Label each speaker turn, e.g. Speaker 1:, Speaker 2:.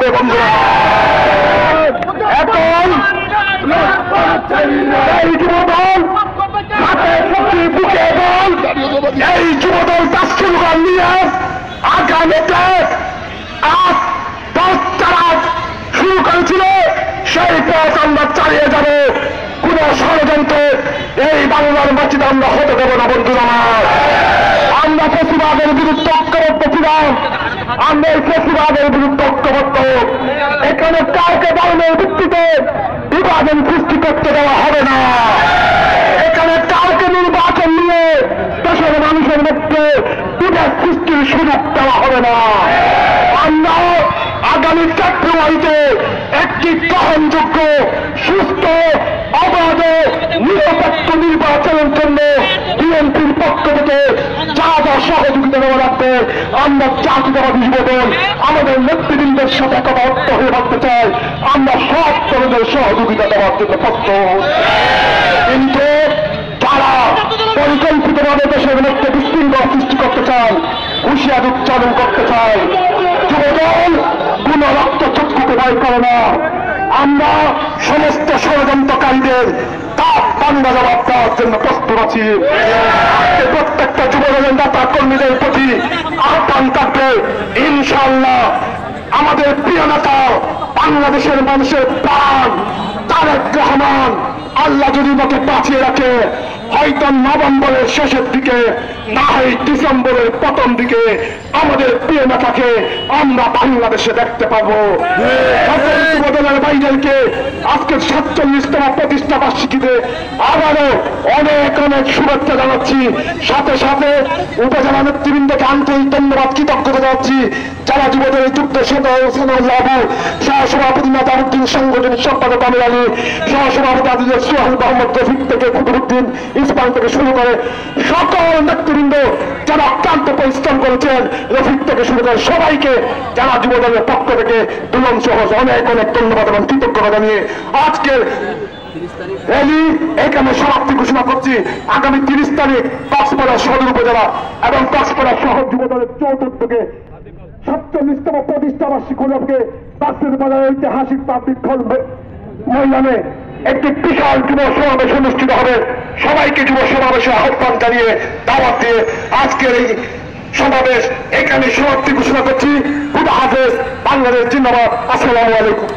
Speaker 1: হবে বন্ধুরা। এখন এই যুবদল হাতের শক্তি বুকে দল, এই যুবদল তার স্লোগান নিয়ে আগামীতে আজ 10 তারা শুরু করেছিল, সেই পথ আমরা চালিয়ে যাব। কোন ষড়যন্ত্র এই বাংলার মাটিতে আমরা হতে দেব না বন্ধুরা আমার। আমরা ফেসিবাদের বিরুদ্ধে ঐক্যবদ্ধ ছিলাম, আমরা এই ফেসিবাদের বিরুদ্ধে ঐক্যবদ্ধ। এখানে কাউকে ধর্মের ভিত্তিতে বিভাজন সৃষ্টি করতে দেওয়া হবে না। এখানে কাউকে নির্বাচন নিয়ে দেশের মানুষের মধ্যে বিভাগ সৃষ্টির সুযোগ দেওয়া হবে না। আমরা আগামী ফেব্রুয়ারিতে একটি গ্রহণযোগ্য, সুস্থ, অবাধ, নিরপেক্ষ নির্বাচনের জন্য বিএনপির পক্ষ থেকে যা যা সহযোগিতা দেওয়া লাগবে আমরা জাতীয়তাবাদী যুবদল আমাদের নেতৃবৃন্দের সাথে একত্র হয়ে ভাবতে চাই। আমরা সব ধরনের সহযোগিতা দেওয়ার জন্য প্রস্তুত। কিন্তু যারা পরিকল্পিতভাবে দেশের মধ্যে বিশৃঙ্খলা সৃষ্টি করতে চান, হুঁশিয়ারি উচ্চারণ করতে চায়, যুবদল কোন রক্তচক্ষুকে ভয় করে না। আমরা সমস্ত ষড়যন্ত্রকারীদের তাপ বাংলা জবাব দেওয়ার জন্য প্রস্তুত আছি। প্রত্যেকটা যুবদলের নেতা কর্মীদের প্রতি আহ্বান থাকবে, ইনশাআল্লাহ আমাদের প্রিয় নেতা বাংলাদেশের মানুষের প্রাণ তারেক রহমান আল্লাহ যদি তাকে বাঁচিয়ে রাখে, হয়তো নভেম্বরের শেষের দিকে, না হয় ডিসেম্বরের প্রথম দিকে আমাদের প্রিয় নেতাকে আমরা বাংলাদেশে দেখতে পাবো। যুবদলের ভাইদেরকে আজকে 47তম প্রতিষ্ঠা বার্ষিকীতে আবারও অনেক অনেক শুভেচ্ছা জানাচ্ছি। সাথে সাথে উপজেলা নেতৃবৃন্দকে আন্তরিক ধন্যবাদ, কৃতজ্ঞতা জানাচ্ছি। যারা যুবদলের যুদ্ধ সেনাবু, সহসভাপতি নাজারুদ্দিন, সাংগঠনিক সম্পাদক আমির আলী, সহসভাপতি আজিজুর সোহান মোহাম্মদ রফিক থেকে কুতুবুদ্দিন ইসমাইল থেকে শুরু করে সকল নেতৃবৃন্দ যারা অক্লান্ত পরিশ্রম করেছেন, রফিক থেকে শুরু করে সবাইকে যারা যুবদলের পক্ষ থেকে দুলন সহ অনেক অনেক ধন্যবাদ এবং কৃতজ্ঞতা জানিয়ে আজকের র্যালি এখানে সমাপ্তি ঘোষণা করছি। আগামী 30 তারিখ কক্সবাজার সদর উপজেলা এবং কক্সবাজার শহর যুবদলের চৌদ্দকে 47তম প্রতিষ্ঠা বার্ষিকী উপলক্ষে কক্সবাজার ঐতিহাসিক পাবলিক হল ময়দানে একটি বিশাল যুব সমাবেশ অনুষ্ঠিত হবে। সবাইকে যুব সমাবেশে আহ্বান জানিয়ে দাওয়াত দিয়ে আজকের এই সমাবেশ এখানে সমাপ্তি ঘোষণা করছি। খুদা হাফেজ, বাংলাদেশ জিন্দাবাদ। আসসালামু আলাইকুম।